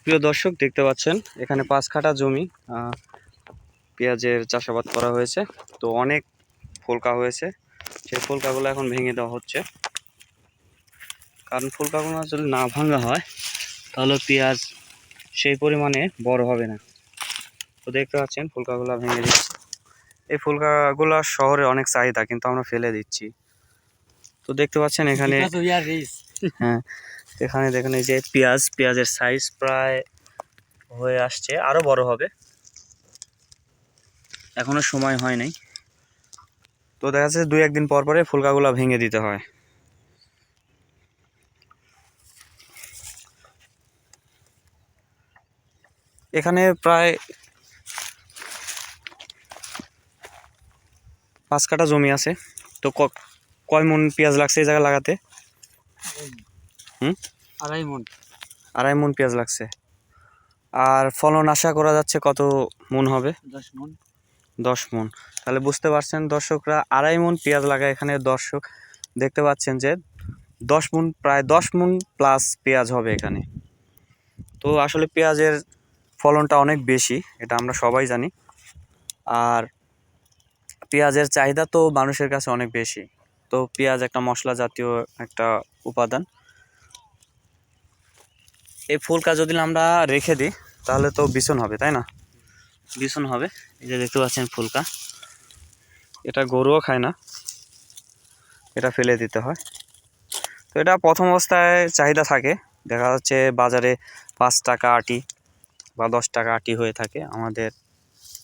প্রিয় দর্শক, দেখতে পাচ্ছেন এখানে 5 কাঠা জমি পেঁয়াজের চাষাবাদ করা হয়েছে। তো অনেক ফুলকা হয়েছে, সেই ফুলকাগুলো এখন ভেঙে দেওয়া হচ্ছে। কারণ ফুলকাগুলো যদি না ভাঙা হয় তাহলে পেঁয়াজ সেই পরিমাণে বড় হবে না। তো দেখতে পাচ্ছেন ফুলকাগুলো ভেঙে দিচ্ছে। এই ফুলকাগুলো শহরে অনেক চাহিদা, কিন্তু আমরা ফেলে দিচ্ছি। তো দেখতে পাচ্ছেন এখানে, হ্যাঁ এখানে দেখেন এই যে পেঁয়াজের সাইজ প্রায় হয়ে আসছে, আরো বড় হবে, এখনো সময় হয় নাই। তো দেখা যাচ্ছে 2-1 দিন পর পরে ফুলকাগুলো ভেঙে দিতে হয়। এখানে প্রায় 5 কাঠা জমি আছে। তো কয় মন পেঁয়াজ লাগছে এই জায়গায় লাগাতে? 2.5 মন পেঁয়াজ লাগছে। আর ফলন আশা করা যাচ্ছে কত মন হবে? 10 মন। তাহলে বুঝতে পারছেন দর্শকরা, 2.5 মন পেঁয়াজ লাগায় এখানে। দর্শক দেখতে পাচ্ছেন যে 10 মন, প্রায় 10 মন প্লাস পেঁয়াজ হবে এখানে। তো আসলে পেঁয়াজের ফলনটা অনেক বেশি, এটা আমরা সবাই জানি। আর পেঁয়াজের চাহিদা তো মানুষের কাছে অনেক বেশি। তো পেঁয়াজ একটা মশলা জাতীয় একটা উপাদান। এই ফুলকা যদি আমরা রেখে দিই তাহলে তো বিছন হবে, তাই না? বিছন হবে। এই যে দেখতে পাচ্ছেন ফুলকা, এটা গরুও খায় না, এটা ফেলে দিতে হয়। তো এটা প্রথম অবস্থায় চাহিদা থাকে, দেখা যাচ্ছে বাজারে 5 টাকা আটি বা 10 টাকা আটি হয়ে থাকে আমাদের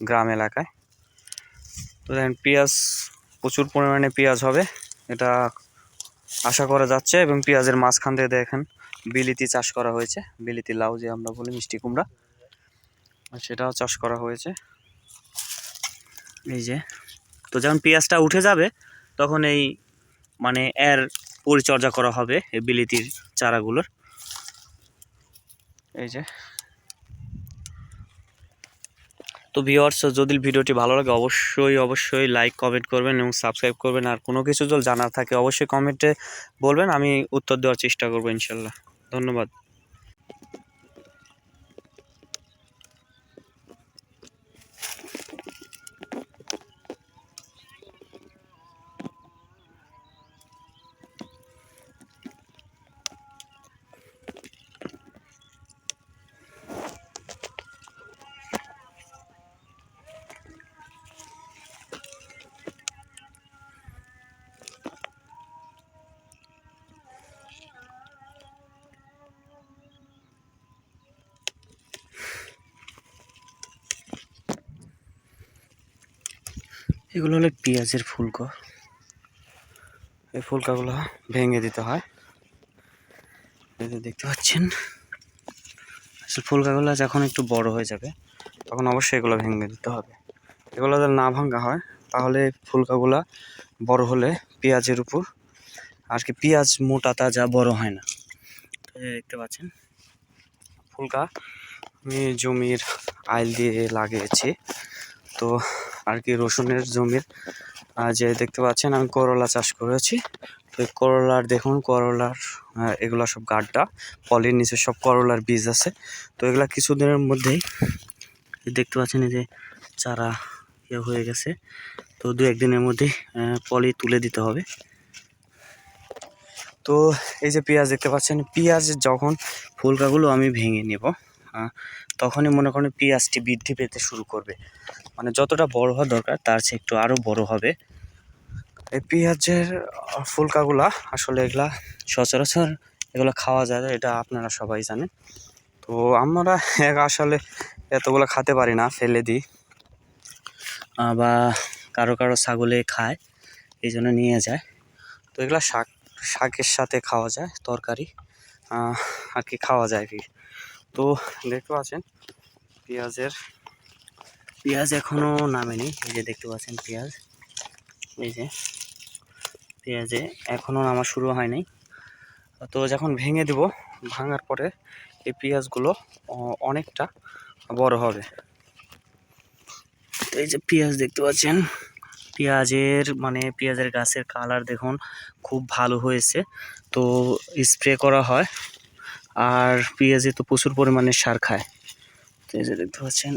গ্রাম এলাকায়। তো দেখেন পেঁয়াজ, প্রচুর পরিমাণে পেঁয়াজ হবে এটা আশা করা যাচ্ছে। এবং পেঁয়াজের মাঝখান দিয়ে দেখেন বিলিতি চাষ করা হয়েছে, বিলিতি লাউ যে আমরা বলি, মিষ্টি কুমড়া, সেটাও চাষ করা হয়েছে। এই যে, তো যখন পেঁয়াজটা উঠে যাবে তখন এই মানে এর পরিচর্যা করা হবে এই বিলিতির চারাগুলোর। এই যে, তো ভিউয়ার্স, যদি ভিডিওটি ভালো লাগে অবশ্যই লাইক কমেন্ট করবেন এবং সাবস্ক্রাইব করবেন। আর কোনো কিছু যদি জানার থাকে অবশ্যই কমেন্টে বলবেন, আমি উত্তর দেওয়ার চেষ্টা করবো ইনশাল্লাহ। ধন্যবাদ। এগুলো হলো পেঁয়াজের ফুলকা। এই ফুলকাগুলো ভেঙে দিতে হয়। এই যে দেখতে পাচ্ছেন, আসলে ফুলকাগুলো যখন একটু বড় হয়ে যাবে তখন অবশ্যই এগুলো ভেঙে দিতে হবে। এগুলো যদি না ভাঙা হয় তাহলে ফুলকাগুলা বড় হলে পেঁয়াজের উপর আর কি পেঁয়াজ মোটা তাজা বড় হয় না। দেখতে পাচ্ছেন ফুলকা আমি জমির আইল দিয়ে লাগিয়েছি। তো আর কি রসুনের জমির যে দেখতে পাচ্ছেন আমি করলা চাষ করেছি। তো এই করলার দেখুন, করলার এগুলা সব গাড্ডা, পলির নিচে সব করলার বীজ আছে। তো এগুলা কিছুদিনের মধ্যেই দেখতে পাচ্ছেন এই যে চারা হয়ে গেছে। তো 2-1 দিনের মধ্যেই পলি তুলে দিতে হবে। তো এই যে পেঁয়াজ দেখতে পাচ্ছেন, পেঁয়াজ যখন ফুলকাগুলো আমি ভেঙে নেব তখনই মনে করেন পেঁয়াজটি বৃদ্ধি পেতে শুরু করবে। মানে যতটা বড় হওয়া দরকার তার চেয়ে একটু আরও বড় হবে। এই পেঁয়াজের ফুলকাগুলা আসলে এগুলা সচরাচর এগুলো খাওয়া যায়, এটা আপনারা সবাই জানেন। তো আমরা আসলে এতগুলো খেতে পারি না, ফেলে দিই বা কারো ছাগলে খায়, এই জন্য নিয়ে যায়। তো এগুলা শাকের সাথে খাওয়া যায়, তরকারি আর কি খাওয়া যায় আর কি। তো দেখতে পাচ্ছেন পেঁয়াজ এখনো নামেনি। এই যে দেখতে পাচ্ছেন পেঁয়াজ, এই যে পেঁয়াজে এখনো নামা শুরু হয় নাই। তো যখন ভেঙে দেব, ভাঙার পরে এই পেঁয়াজগুলো অনেকটা বড় হবে। এই যে পেঁয়াজ দেখতে পাচ্ছেন, পেঁয়াজের গাছের কালার দেখুন খুব ভালো হয়েছে। তো স্প্রে করা হয় আর পেঁয়াজে তো প্রচুর পরিমাণে সার খায়। তো এই যে দেখতে পাচ্ছেন,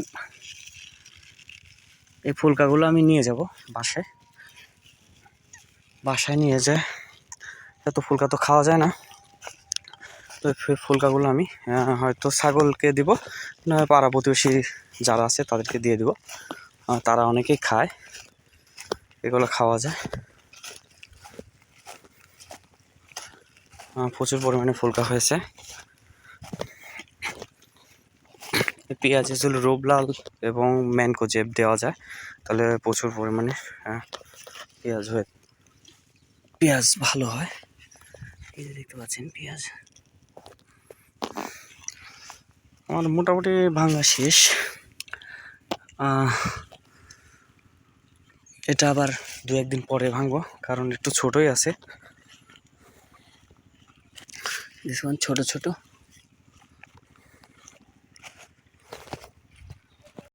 এই ফুলকাগুলো আমি নিয়ে যাব বাসায় নিয়ে যায়। এত ফুলকা তো খাওয়া যায় না, তো ফুলকাগুলো আমি হয়তো ছাগলকে দিব, না পাড়া প্রতিবেশী যারা আছে তাদেরকে দিয়ে দিব, তারা অনেকেই খায়, এগুলো খাওয়া যায়। প্রচুর পরিমাণে ফুলকা হয়েছে। পেঁয়াজে যদি রূপলাল এবং ম্যানকোজেব দেওয়া যায় তাহলে প্রচুর পরিমাণে পেঁয়াজ ভালো হয়। এই যে দেখতে পাচ্ছেন পেঁয়াজ আমার মোটামুটি ভাঙা শেষ। এটা আবার 2-1 দিন পরে ভাঙবো, কারণ একটু ছোটই আছে, ছোট ছোট।